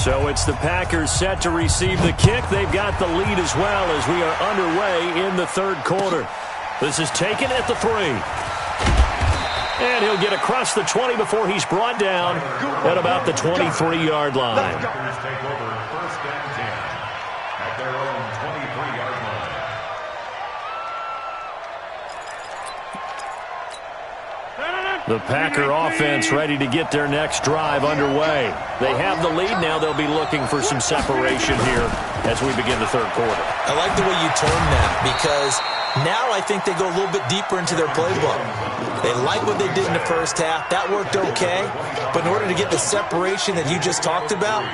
So it's the Packers set to receive the kick. They've got the lead as well as we are underway in the third quarter. This is taken at the 3. And he'll get across the 20 before he's brought down at about the 23-yard line. Take over first and 10 at their own 23-yard line. The Packer offense ready to get their next drive underway. They have the lead now. They'll be looking for some separation here as we begin the third quarter. I like the way you term that because now I think they go a little bit deeper into their playbook. They like what they did in the first half. That worked okay. But in order to get the separation that you just talked about,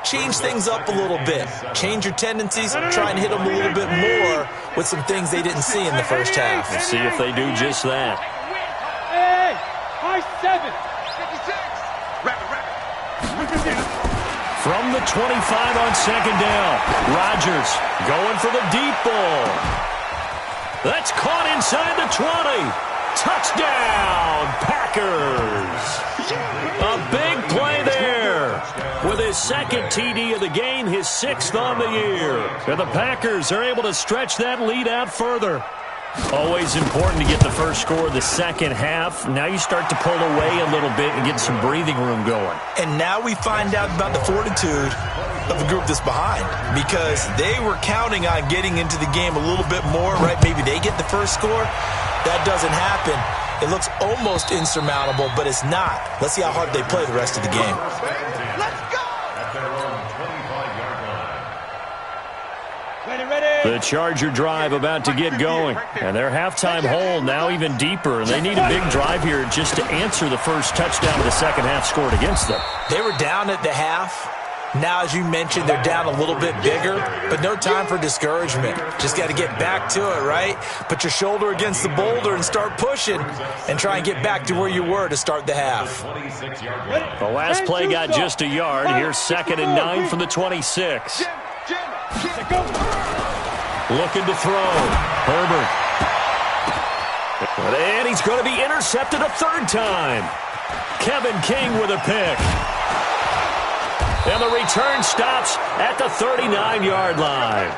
change things up a little bit. Change your tendencies. Try and hit them a little bit more with some things they didn't see in the first half. Let's see if they do just that. Hey, high 7. 56. From the 25 on second down, Rodgers going for the deep ball. That's caught inside the 20. Touchdown, Packers. A big play there. With his second TD of the game, his 6th on the year. And the Packers are able to stretch that lead out further. Always important to get the first score of the second half. Now you start to pull away a little bit and get some breathing room going. And now we find out about the fortitude of the group that's behind, because they were counting on getting into the game a little bit more, right? Maybe they get the first score. That doesn't happen. It looks almost insurmountable, but it's not. Let's see how hard they play the rest of the game. Let's go! The Charger drive about to get going. And their halftime hole now even deeper. And they need a big drive here just to answer the first touchdown of the second half scored against them. They were down at the half. Now, as you mentioned, they're down a little bit bigger, but no time for discouragement. Just got to get back to it, right? Put your shoulder against the boulder and start pushing and try and get back to where you were to start the half. The last play got just a yard. Here's 2nd and 9 from the 26. Looking to throw. Herbert. And he's going to be intercepted a 3rd time. Kevin King with a pick. And the return stops at the 39-yard line.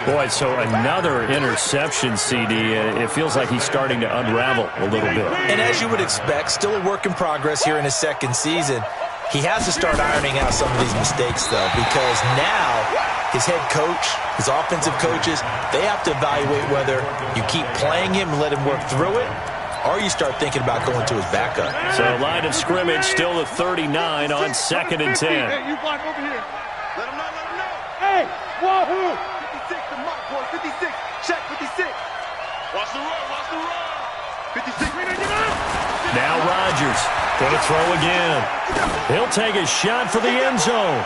Boy, so another interception, CD. It feels like he's starting to unravel a little bit. And as you would expect, still a work in progress here in his second season. He has to start ironing out some of these mistakes, though, because now his head coach, his offensive coaches, they have to evaluate whether you keep playing him and let him work through it, or you start thinking about going to his backup. So line of scrimmage still the 39 on 2nd and 10. Hey, you block over here. Let him know, let him know. Hey, wahoo! 56 to Mark, boy, 56. Check 56. Watch the run, watch the run. 56. Now Rodgers going to throw again. He'll take a shot for the end zone.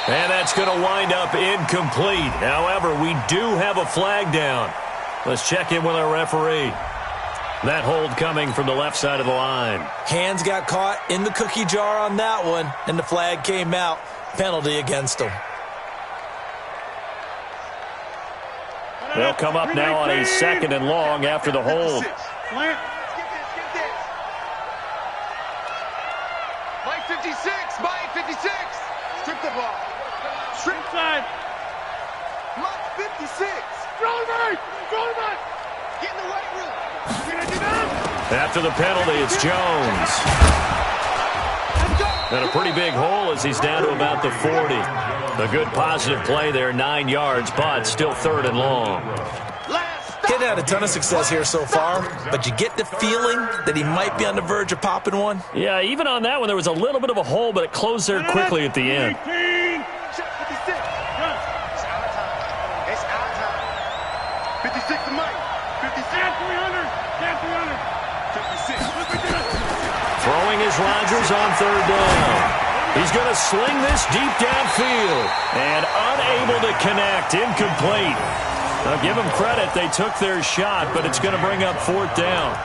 And that's going to wind up incomplete. However, we do have a flag down. Let's check in with our referee. That hold coming from the left side of the line. Hands got caught in the cookie jar on that one, and the flag came out. Penalty against him. They'll come up now on a 2nd and long after the hold. Mike 56, Mike 56. Strip the ball. Strip side. Mike 56. Roll right. Get in the right room. After the penalty, it's Jones. And a pretty big hole as he's down to about the 40. A good positive play there, 9 yards, but still 3rd and long. He's had a ton of success here so far, but you get the feeling that he might be on the verge of popping one. Yeah, even on that one, there was a little bit of a hole, but it closed there quickly at the end. 56 to Mike. 56. 300. 56. Throwing is Rodgers on 3rd down. He's going to sling this deep downfield and unable to connect. Incomplete. Now give them credit. They took their shot, but it's going to bring up 4th down.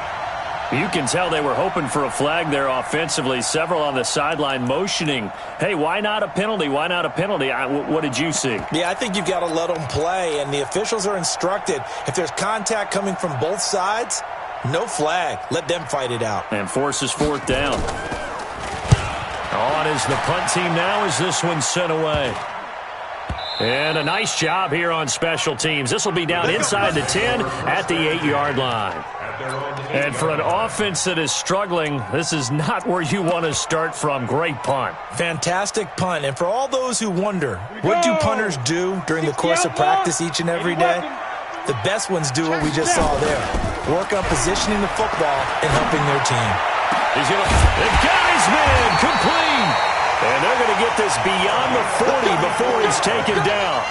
You can tell they were hoping for a flag there offensively. Several on the sideline motioning, hey, why not a penalty? Why not a penalty? What did you see? Yeah, I think you've got to let them play, and the officials are instructed. If there's contact coming from both sides, no flag. Let them fight it out. And forces 4th down. On on as the punt team now as this one's sent away. And a nice job here on special teams. This will be down inside the 10 at the 8-yard line. And for an offense that is struggling, this is not where you want to start from. Great punt. Fantastic punt. And for all those who wonder, what do punters do during the course of practice each and every day? The best ones do what we just saw there. Work on positioning the football and helping their team. They've got his man complete. And they're going to get this beyond the 40 before it's taken down.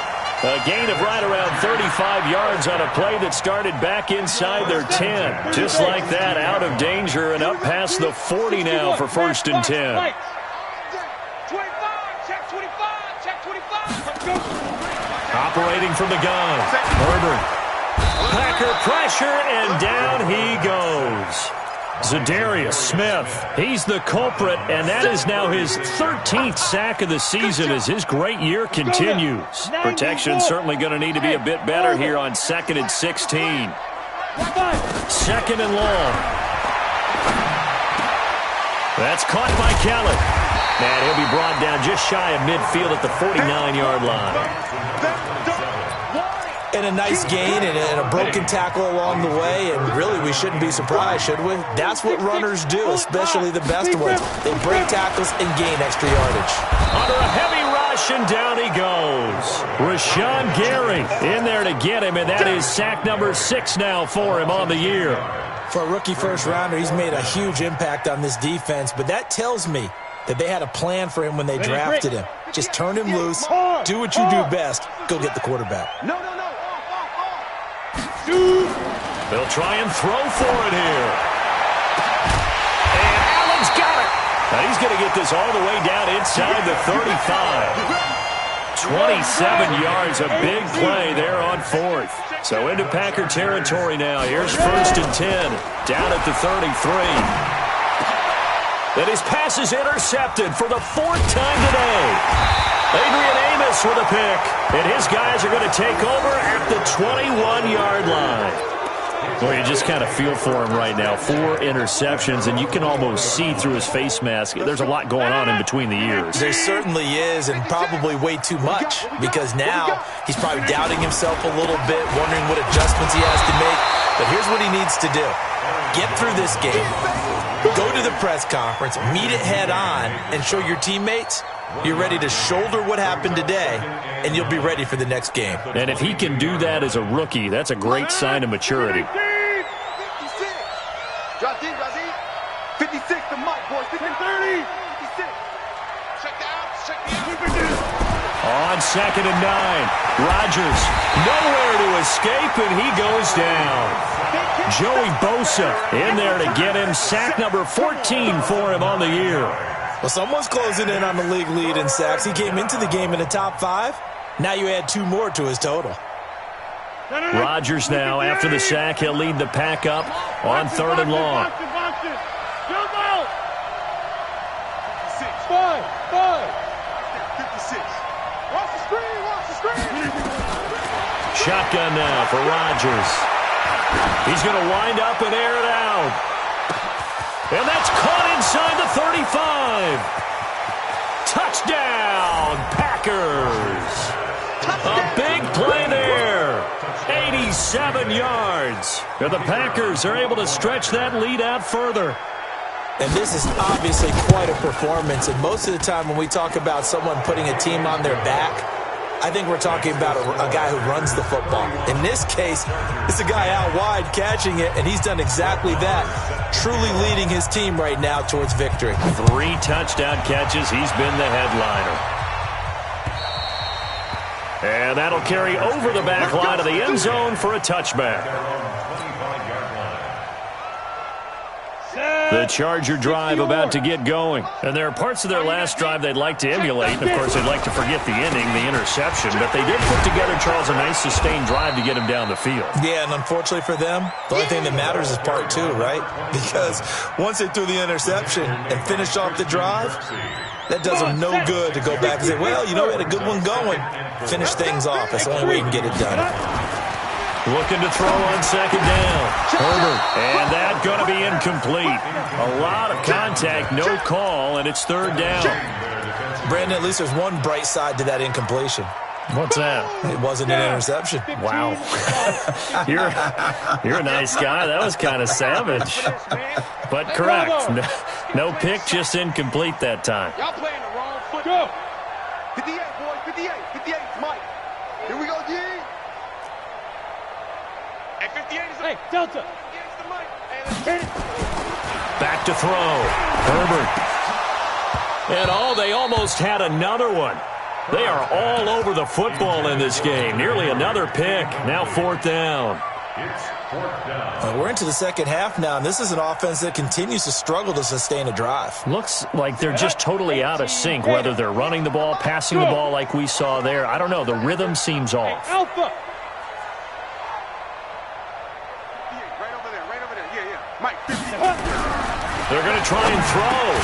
A gain of right around 35 yards on a play that started back inside their 10. Just like that, out of danger and up past the 40 now for 1st and 10. 25, check 25, check 25. Operating from the gun. Herbert. Packer pressure, and down he goes. Zadarius Smith, he's the culprit, and that is now his 13th sack of the season as his great year continues. Protection certainly going to need to be a bit better here on 2nd and 16. 2nd and long. That's caught by Kelly. And he'll be brought down just shy of midfield at the 49-yard line. And a nice gain and a broken tackle along the way, and really we shouldn't be surprised, should we? That's what runners do, especially the best ones. They break tackles and gain extra yardage. Under a heavy rush, and down he goes. Rashawn Gary in there to get him, and that is sack number 6 now for him on the year. For a rookie first-rounder, he's made a huge impact on this defense, but that tells me that they had a plan for him when they drafted him. Just turn him loose, do what you do best, go get the quarterback. They'll try and throw for it here. And Allen's got it. Now he's going to get this all the way down inside the 35. 27 yards, a big play there on 4th. So into Packer territory now. Here's 1st and 10, down at the 33. And his pass is intercepted for the 4th time today. Adrian Amos with a pick. And his guys are going to take over at the 21-yard line. Well, you just kind of feel for him right now. 4 interceptions, and you can almost see through his face mask. There's a lot going on in between the ears. There certainly is, and probably way too much, because now he's probably doubting himself a little bit, wondering what adjustments he has to make. But here's what he needs to do. Get through this game. Go to the press conference, meet it head on, and show your teammates you're ready to shoulder what happened today, and you'll be ready for the next game. And if he can do that as a rookie, that's a great sign of maturity. 56. Drop deep, 56 to Mike, boys. 30. 56. Check the outs, check the outs. On 2nd and 9, Rodgers nowhere to escape, and he goes down. Joey Bosa in there to get him. Sack number 14 for him on the year. Well, someone's closing in on the league lead in sacks. He came into the game in the top 5. Now you add 2 more to his total. Rodgers now, after the sack, he'll lead the pack up on 3rd and long. 56. Watch the screen. Shotgun now for Rodgers. He's going to wind up and air it out. And that's caught inside the 35. Touchdown, Packers. A big play there. 87 yards. And the Packers are able to stretch that lead out further. And this is obviously quite a performance. And most of the time when we talk about someone putting a team on their back, I think we're talking about a guy who runs the football. In this case, it's a guy out wide catching it, and he's done exactly that, truly leading his team right now towards victory. 3 touchdown catches. He's been the headliner. And that'll carry over the back line of the end zone for a touchback. The Charger drive about to get going. And there are parts of their last drive they'd like to emulate. And, of course, they'd like to forget the ending, the interception. But they did put together, Charles, a nice sustained drive to get him down the field. Yeah, and unfortunately for them, the only thing that matters is part 2, right? Because once they threw the interception and finished off the drive, that does them no good to go back and say, well, you know, we had a good one going. Finish things off. That's the only way you can get it done. Looking to throw on second down. Herbert. And that's going to be incomplete. A lot of contact, no call, and it's third down. Brandon, at least there's one bright side to that incompletion. What's that? It wasn't an interception. Wow. You're a nice guy. That was kind of savage. But correct. No pick, just incomplete that time. Y'all playing the wrong foot. Go. 58, boys. 58. 58 is Mike. Here we go, G. Hey, 58 is Hey, Delta. 58 is the Mike. Hey, let's get it. Back to throw. Herbert. And they almost had another one. They are all over the football in this game. Nearly another pick. Now fourth down. It's fourth down. We're into the second half now, and this is an offense that continues to struggle to sustain a drive. Looks like they're just totally out of sync, whether they're running the ball, passing the ball like we saw there. I don't know. The rhythm seems off. Alpha. Right over there. Yeah. Mike, 50. They're going to try and throw.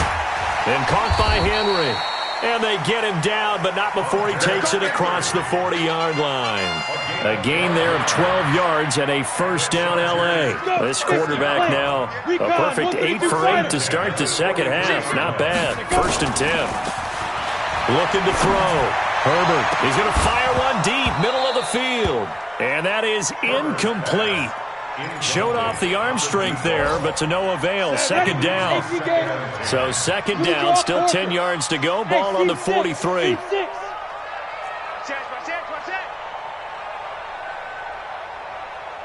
And caught by Henry. And they get him down, but not before he takes it across the 40-yard line. A gain there of 12 yards and a first down L.A. This quarterback now a perfect 8 for 8 to start the second half. Not bad. First and 10. Looking to throw. Herbert. He's going to fire one deep, middle of the field. And that is incomplete. Showed off the arm strength there, but to no avail. Second down. So second down, still 10 yards to go. Ball on the 43.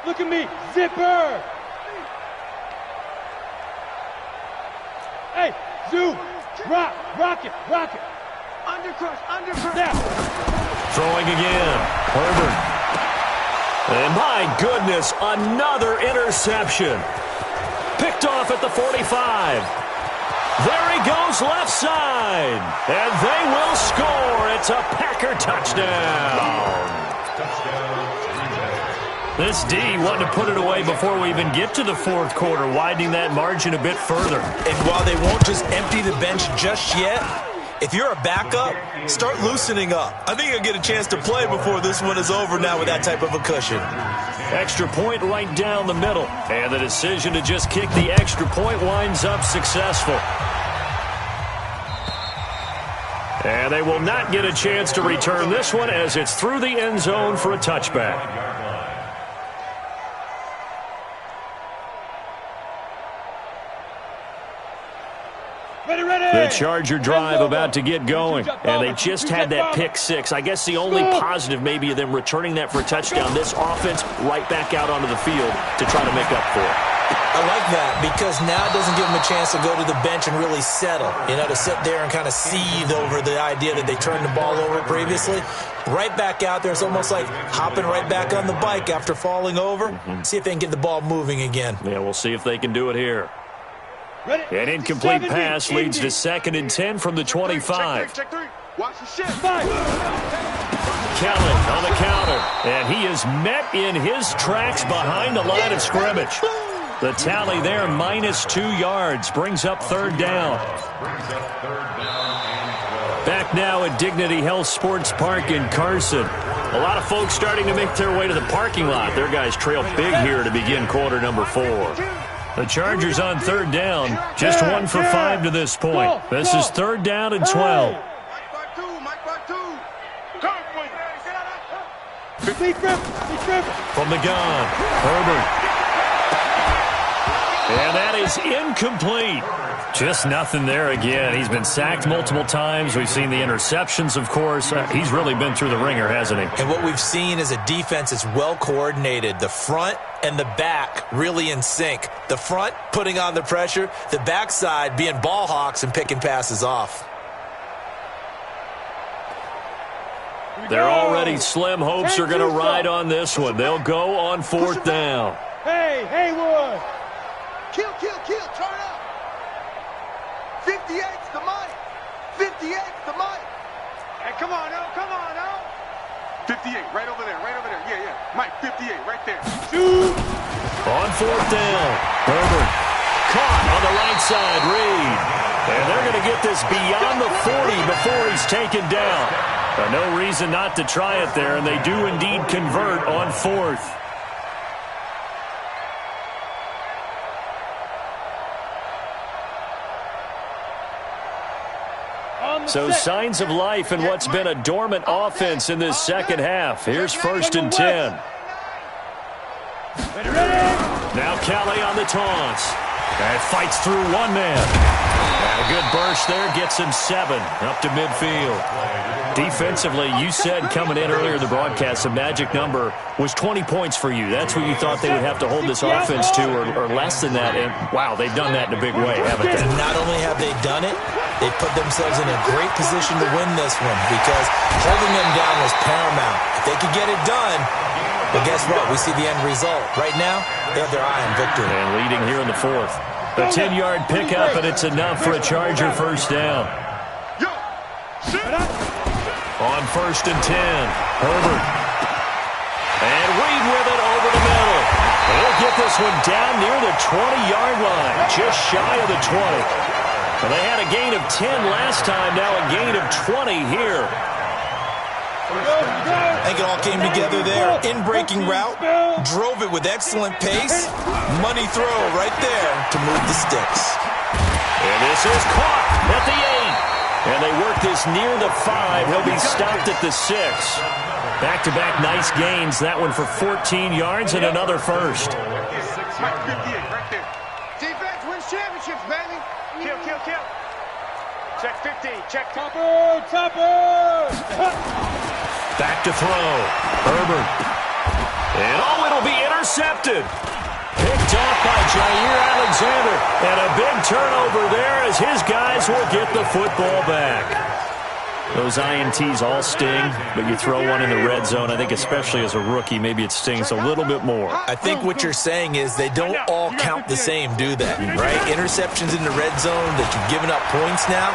Look at me, zipper. Hey, zoom, rock it. Undercrush. Now. Throwing again. Herbert. And my goodness, another interception. Picked off at the 45. There he goes left side. And they will score. It's a Packer touchdown. This D wanting to put it away before we even get to the fourth quarter, widening that margin a bit further. And while they won't just empty the bench just yet, if you're a backup, start loosening up. I think you'll get a chance to play before this one is over now with that type of a cushion. Extra point right down the middle. And the decision to just kick the extra point winds up successful. And they will not get a chance to return this one as it's through the end zone for a touchback. The Charger drive about to get going, and they just had that pick six. I guess the only positive maybe of them returning that for a touchdown, this offense right back out onto the field to try to make up for it. I like that because now it doesn't give them a chance to go to the bench and really settle, to sit there and kind of seethe over the idea that they turned the ball over previously. Right back out there, it's almost like hopping right back on the bike after falling over. See if they can get the ball moving again. Yeah, we'll see if they can do it here. An incomplete pass leads to 2nd and 10 from the 25. Check three. Watch the shit. Kelly on the counter, and he is met in his tracks behind the line of scrimmage. The tally there, -2 yards, brings up third down. Back now at Dignity Health Sports Park in Carson. A lot of folks starting to make their way to the parking lot. Their guys trail big here to begin quarter number 4. The Chargers on third down, just 1 for 5 to this point. This is third down and 12. From the gun, Herbert. And that is incomplete. Just nothing there again. He's been sacked multiple times. We've seen the interceptions, of course. He's really been through the ringer, hasn't he? And what we've seen is a defense that's well coordinated. The front and the back really in sync. The front putting on the pressure, the backside being ball hawks and picking passes off. They're already slim hopes are going to ride on this one. They'll go on fourth down. Hey, Haywood. Kill, turn up. 58's the mic. 58's the mic. Hey, come on, now. 58, right over there. Yeah. Mike, 58, right there. Shoot. On fourth down, Herbert. Caught on the right side, Reed. And they're going to get this beyond the 40 before he's taken down. No reason not to try it there, and they do indeed convert on fourth. So signs of life in what's been a dormant offense in this second half. Here's 1st and 10. Now Kelly on the taunts. And fights through one man. And a good burst there gets him 7 up to midfield. Defensively, you said coming in earlier in the broadcast, the magic number was 20 points for you. That's what you thought they would have to hold this offense to, or less than that. And, wow, they've done that in a big way, haven't they? And not only have they done it, they put themselves in a great position to win this one because holding them down was paramount. If they could get it done, but guess what? We see the end result. Right now, they have their eye on victory. And leading here in the 4th. A 10-yard pickup, and it's enough for a Charger first down. On 1st and 10, Herbert. And Reed with it over the middle. He'll get this one down near the 20-yard line, just shy of the 20. Well, they had a gain of 10 last time, now a gain of 20 here. I think it all came together there. In-breaking route, drove it with excellent pace. Money throw right there to move the sticks. And this is caught at the 8. And they work this near the 5. He'll be stopped at the 6. Back-to-back nice gains. That one for 14 yards and another first. Defense wins championships, baby. Kill. Check 50. Check topper. Back to throw. Herbert. And it'll be intercepted. Picked off by Jair Alexander. And a big turnover there as his guys will get the football back. Those INTs all sting, but you throw one in the red zone, I think especially as a rookie, maybe it stings a little bit more. I think what you're saying is they don't all count the same, do they? Right? Interceptions in the red zone that you've given up points now,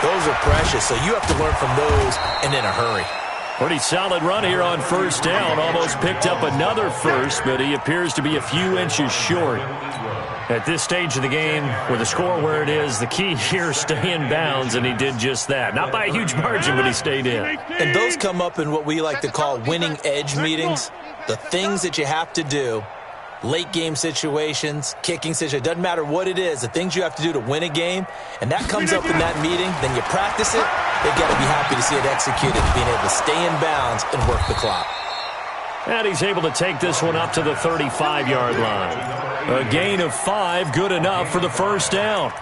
those are precious. So you have to learn from those and in a hurry. Pretty solid run here on first down. Almost picked up another first, but he appears to be a few inches short. At this stage of the game, with the score where it is, the key here is stay in bounds, and he did just that. Not by a huge margin, but he stayed in. And those come up in what we like to call winning edge meetings. The things that you have to do, late game situations, kicking situations, doesn't matter what it is, the things you have to do to win a game, and that comes up in that meeting, then you practice it, they've got to be happy to see it executed, being able to stay in bounds and work the clock. And he's able to take this one up to the 35-yard line. A gain of 5, good enough for the first down.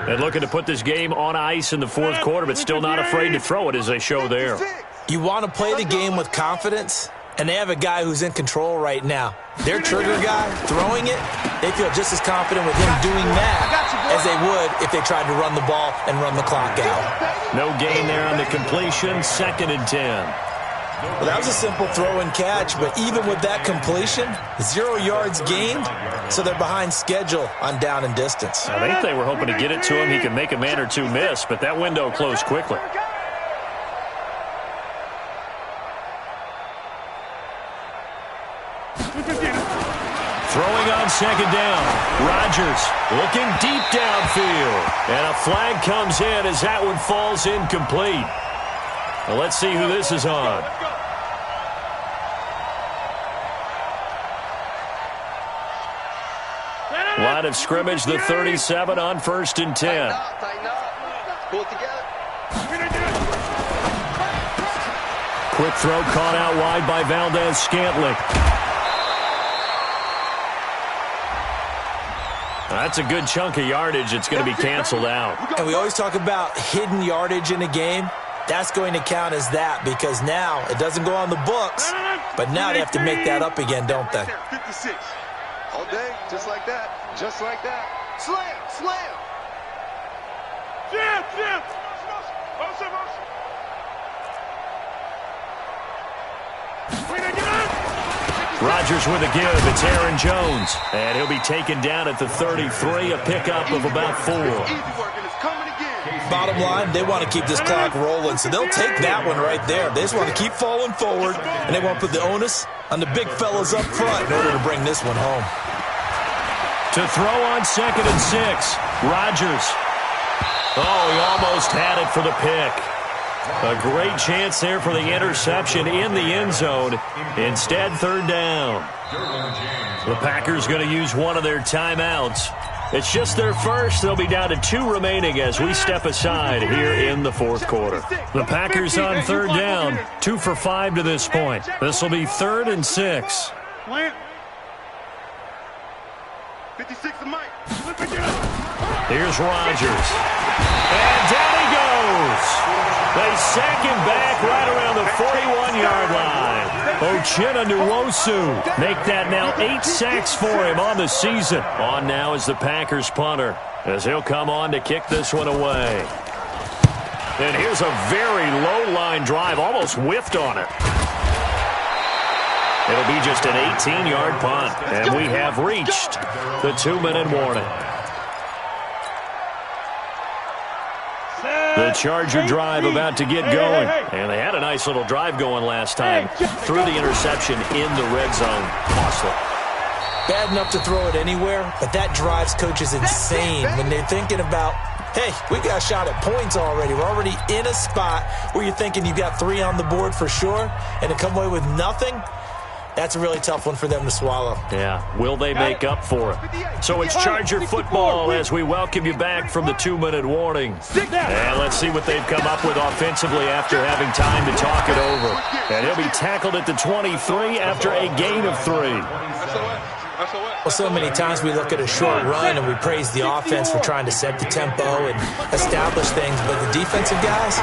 And looking to put this game on ice in the 4th quarter, but still not afraid to throw it as they show there. You want to play the game with confidence, and they have a guy who's in control right now. Their trigger guy, throwing it, they feel just as confident with him doing that as they would if they tried to run the ball and run the clock out. No gain there on the completion, 2nd and 10. Well, that was a simple throw and catch, but even with that completion, 0 yards gained, so they're behind schedule on down and distance. I think they were hoping to get it to him. He could make a man or two miss, but that window closed quickly. Throwing on 2nd down. Rodgers looking deep downfield. And a flag comes in as that one falls incomplete. Well, let's see who this is on. Line of scrimmage, the 37 on 1st and 10. Tighten up. Pull it together. Quick throw caught out wide by Valdez-Scantling. That's a good chunk of yardage. It's going to be canceled out. And we always talk about hidden yardage in a game. That's going to count as that because now it doesn't go on the books, but now they have to make that up again, don't they? 56. All day, just like that. Just like that. Slam! Jam! Rodgers with a give. It's Aaron Jones. And he'll be taken down at the 33, a pickup of about 4. Bottom line, they want to keep this clock rolling, so they'll take that one right there. They just want to keep falling forward, and they want to put the onus on the big fellas up front in order to bring this one home. To throw on 2nd and 6. Rodgers. Oh, he almost had it for the pick. A great chance there for the interception in the end zone. Instead, 3rd down. The Packers going to use one of their timeouts. It's just their first. They'll be down to 2 remaining as we step aside here in the fourth quarter. The Packers on third down, 2 for 5 to this point. This will be 3rd and 6. 56 to Mike. Here's Rodgers. And down he goes. They sack him back right around the 41-yard line. Uchenna Nwosu make that now 8 sacks for him on the season. On now is the Packers punter as he'll come on to kick this one away. And here's a very low-line drive, almost whiffed on it. It'll be just an 18-yard punt, and we have reached the 2-minute warning. The Charger drive about to get going. And they had a nice little drive going last time. Threw the interception in the red zone. Costly. Bad enough to throw it anywhere, but that drives coaches insane when they're thinking about, hey, we got a shot at points already. We're already in a spot where you're thinking you got 3 on the board for sure, and to come away with nothing, that's a really tough one for them to swallow. Yeah, will they make up for it? So it's Charger football as we welcome you back from the 2-minute warning. And let's see what they've come up with offensively after having time to talk it over. And he'll be tackled at the 23 after a gain of 3. Well, so many times we look at a short run and we praise the offense for trying to set the tempo and establish things, but the defensive guys,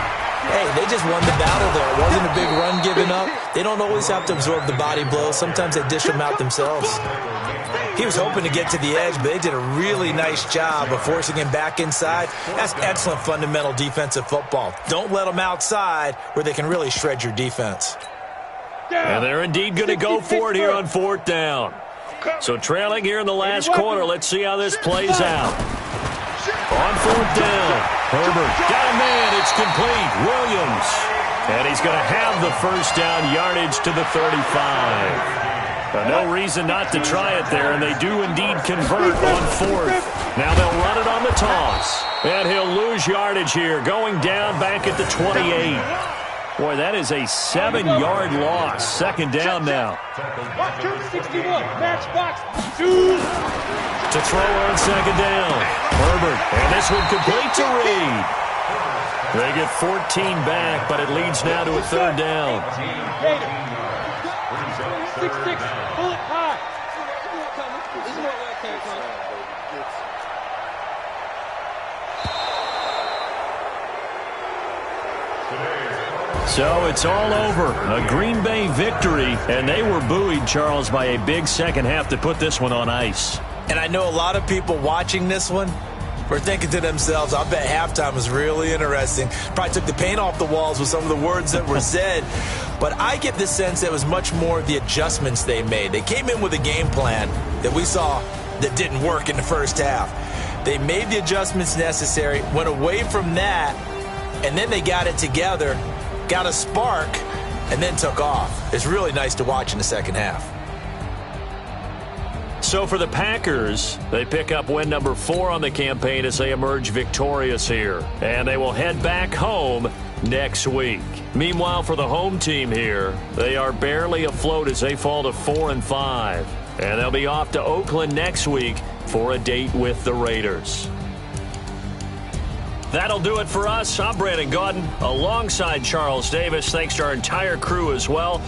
hey, they just won the battle there. It wasn't a big run given up. They don't always have to absorb the body blows. Sometimes they dish them out themselves. He was hoping to get to the edge, but they did a really nice job of forcing him back inside. That's excellent fundamental defensive football. Don't let them outside where they can really shred your defense. And they're indeed going to go for it here on 4th down. So trailing here in the last quarter, let's see how this plays out. On 4th down, Herbert got a man, it's complete, Williams. And he's going to have the first down yardage to the 35. No reason not to try it there, and they do indeed convert on 4th. Now they'll run it on the toss. And he'll lose yardage here, going down back at the 28. Boy, that is a 7-yard loss. 2nd down now. To throw on 2nd down. Herbert, and this one complete to Reed. They get 14 back, but it leads now to a 3rd down. 6-6, pull it high. So it's all over. A Green Bay victory, and they were buoyed, Charles, by a big second half to put this one on ice. And I know a lot of people watching this one were thinking to themselves, I bet halftime was really interesting. Probably took the paint off the walls with some of the words that were said. But I get the sense that it was much more of the adjustments they made. They came in with a game plan that we saw that didn't work in the first half. They made the adjustments necessary, went away from that, and then they got it together, got a spark, and then took off. It's really nice to watch in the second half. So for the Packers, they pick up win number 4 on the campaign as they emerge victorious here. And they will head back home next week. Meanwhile, for the home team here, they are barely afloat as they fall to 4-5. And they'll be off to Oakland next week for a date with the Raiders. That'll do it for us. I'm Brandon Gaudin alongside Charles Davis. Thanks to our entire crew as well.